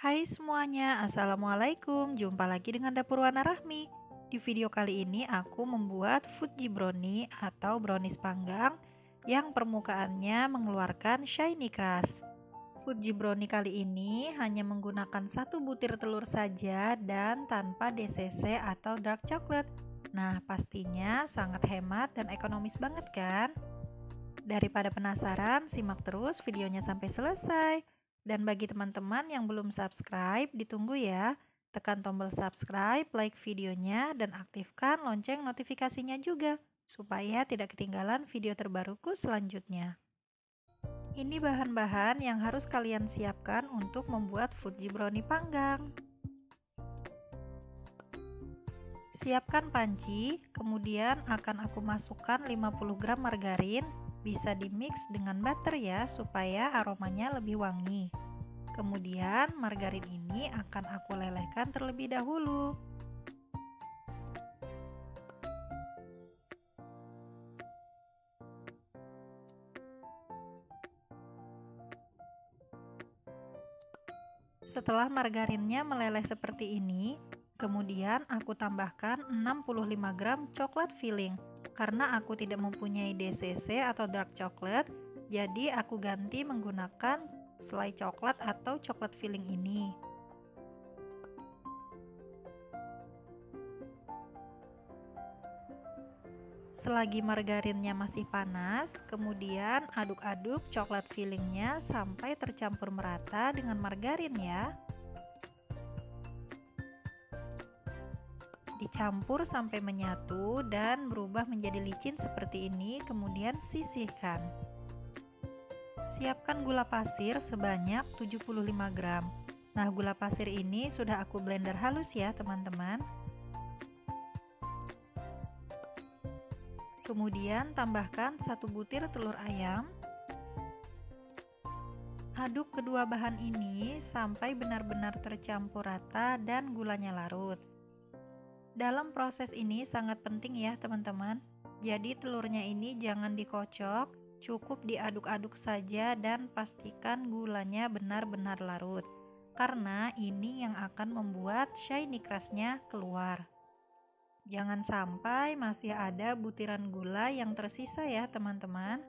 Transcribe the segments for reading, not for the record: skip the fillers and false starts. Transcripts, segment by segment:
Hai semuanya, Assalamualaikum. Jumpa lagi dengan Dapur Wana Rahmi. Di video kali ini aku membuat Fuji brownie atau brownies panggang yang permukaannya mengeluarkan shiny crust. Fuji brownie kali ini hanya menggunakan satu butir telur saja dan tanpa DCC atau dark chocolate. Nah, pastinya sangat hemat dan ekonomis banget kan? Daripada penasaran, simak terus videonya sampai selesai. Dan bagi teman-teman yang belum subscribe, ditunggu ya. Tekan tombol subscribe, like videonya, dan aktifkan lonceng notifikasinya juga, supaya tidak ketinggalan video terbaruku selanjutnya. Ini bahan-bahan yang harus kalian siapkan untuk membuat Fuji brownie panggang. Siapkan panci, kemudian akan aku masukkan 50 gram margarin, bisa dimix dengan butter ya supaya aromanya lebih wangi. Kemudian margarin ini akan aku lelehkan terlebih dahulu. Setelah margarinnya meleleh seperti ini, kemudian aku tambahkan 65 gram coklat filling. Karena aku tidak mempunyai DCC atau dark chocolate, jadi aku ganti menggunakan selai coklat atau coklat filling ini. Selagi margarinnya masih panas, kemudian aduk-aduk coklat fillingnya sampai tercampur merata dengan margarin ya. Dicampur sampai menyatu dan berubah menjadi licin seperti ini, kemudian sisihkan. Siapkan gula pasir sebanyak 75 gram. Nah, gula pasir ini sudah aku blender halus ya, teman-teman. Kemudian tambahkan 1 butir telur ayam. Aduk kedua bahan ini sampai benar-benar tercampur rata dan gulanya larut. Dalam proses ini sangat penting ya teman-teman. Jadi telurnya ini jangan dikocok, cukup diaduk-aduk saja dan pastikan gulanya benar-benar larut. Karena ini yang akan membuat shiny crustnya keluar. Jangan sampai masih ada butiran gula yang tersisa ya teman-teman.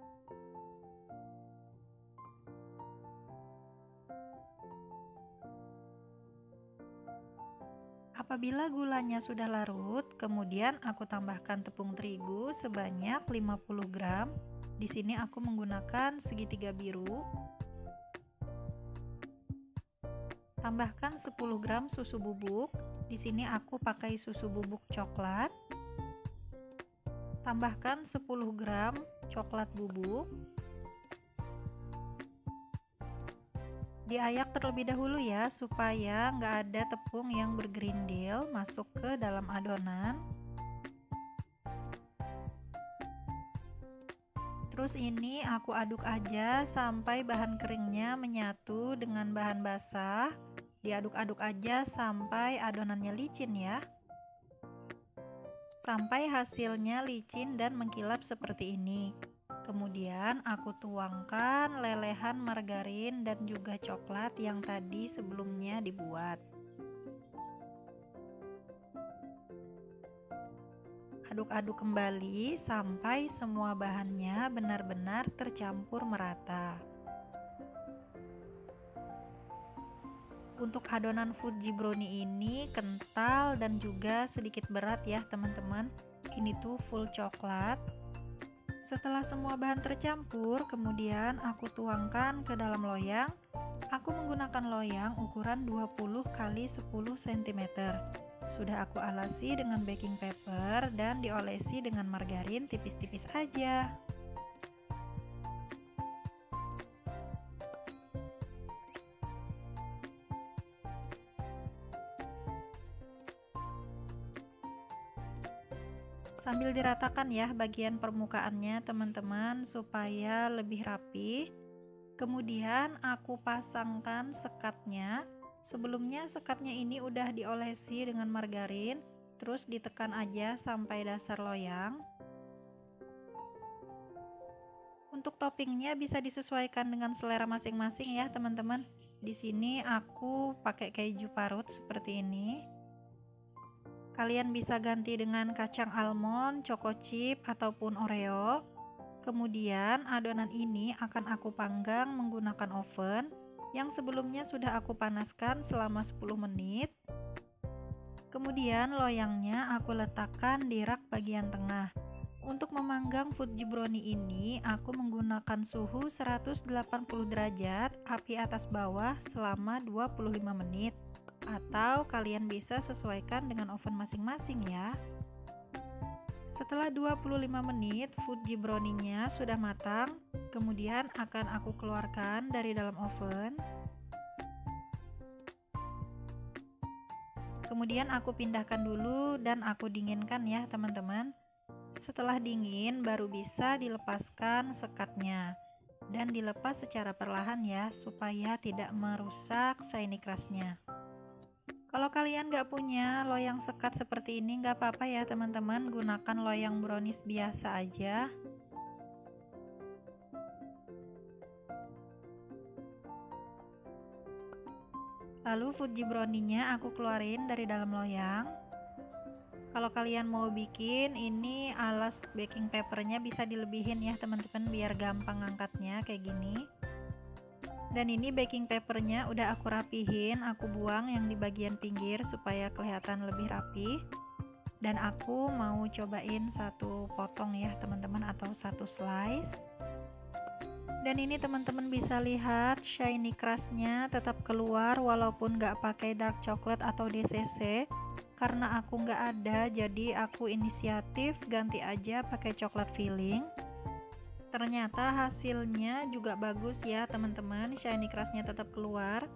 Apabila gulanya sudah larut, kemudian aku tambahkan tepung terigu sebanyak 50 gram. Di sini aku menggunakan segitiga biru. Tambahkan 10 gram susu bubuk. Di sini aku pakai susu bubuk coklat. Tambahkan 10 gram coklat bubuk. Diayak terlebih dahulu ya supaya nggak ada tepung yang bergerindil masuk ke dalam adonan. Terus ini aku aduk aja sampai bahan keringnya menyatu dengan bahan basah. Diaduk-aduk aja sampai adonannya licin ya. Sampai hasilnya licin dan mengkilap seperti ini. Kemudian aku tuangkan lelehan margarin dan juga coklat yang tadi sebelumnya dibuat. Aduk-aduk kembali sampai semua bahannya benar-benar tercampur merata. Untuk adonan Fuji brownie ini kental dan juga sedikit berat ya teman-teman. Ini tuh full coklat. Setelah semua bahan tercampur, kemudian aku tuangkan ke dalam loyang. Aku menggunakan loyang ukuran 20 x 10 cm. Sudah aku alasi dengan baking paper dan diolesi dengan margarin tipis-tipis aja. Sambil diratakan ya bagian permukaannya teman-teman supaya lebih rapi. Kemudian aku pasangkan sekatnya. Sebelumnya sekatnya ini udah diolesi dengan margarin, terus ditekan aja sampai dasar loyang. Untuk toppingnya bisa disesuaikan dengan selera masing-masing ya teman-teman. Di sini aku pakai keju parut seperti ini. Kalian bisa ganti dengan kacang almond, choco chip, ataupun Oreo. Kemudian adonan ini akan aku panggang menggunakan oven yang sebelumnya sudah aku panaskan selama 10 menit. Kemudian loyangnya aku letakkan di rak bagian tengah. Untuk memanggang Fuji Brownie ini, aku menggunakan suhu 180 derajat, api atas bawah selama 25 menit. Atau kalian bisa sesuaikan dengan oven masing-masing ya. Setelah 25 menit, Fuji Brownie-nya sudah matang. Kemudian akan aku keluarkan dari dalam oven. Kemudian aku pindahkan dulu dan aku dinginkan ya teman-teman. Setelah dingin baru bisa dilepaskan sekatnya. Dan dilepas secara perlahan ya, supaya tidak merusak shiny crust-nya. Kalau kalian nggak punya loyang sekat seperti ini, nggak apa-apa ya teman-teman, gunakan loyang brownies biasa aja. Lalu Fuji Brownie-nya aku keluarin dari dalam loyang. Kalau kalian mau bikin ini alas baking papernya bisa dilebihin ya teman-teman, biar gampang ngangkatnya kayak gini. Dan ini baking papernya udah aku rapihin, aku buang yang di bagian pinggir supaya kelihatan lebih rapi. Dan aku mau cobain satu potong ya teman-teman, atau satu slice. Dan ini teman-teman bisa lihat shiny crust-nya tetap keluar walaupun nggak pakai dark chocolate atau DCC. Karena aku nggak ada, jadi aku inisiatif ganti aja pakai coklat filling. Ternyata hasilnya juga bagus ya teman-teman, shiny crust-nya tetap keluar.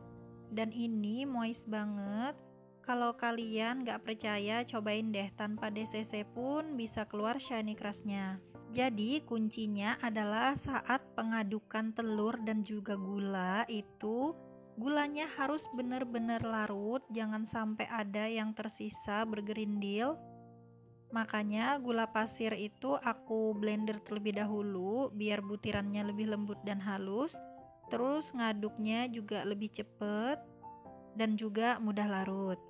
Dan ini moist banget. Kalau kalian nggak percaya, cobain deh, tanpa DCC pun bisa keluar shiny crust-nya. Jadi kuncinya adalah saat pengadukan telur dan juga gula itu, gulanya harus benar-benar larut, jangan sampai ada yang tersisa bergerindil. Makanya gula pasir itu aku blender terlebih dahulu biar butirannya lebih lembut dan halus. Terus ngaduknya juga lebih cepet dan juga mudah larut.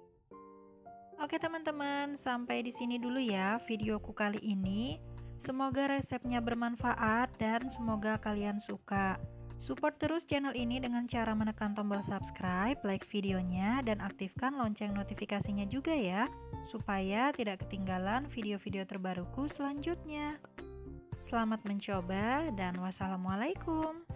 Oke teman-teman, sampai di sini dulu ya videoku kali ini. Semoga resepnya bermanfaat dan semoga kalian suka. Support terus channel ini dengan cara menekan tombol subscribe, like videonya, dan aktifkan lonceng notifikasinya juga ya, supaya tidak ketinggalan video-video terbaruku selanjutnya. Selamat mencoba dan wassalamualaikum.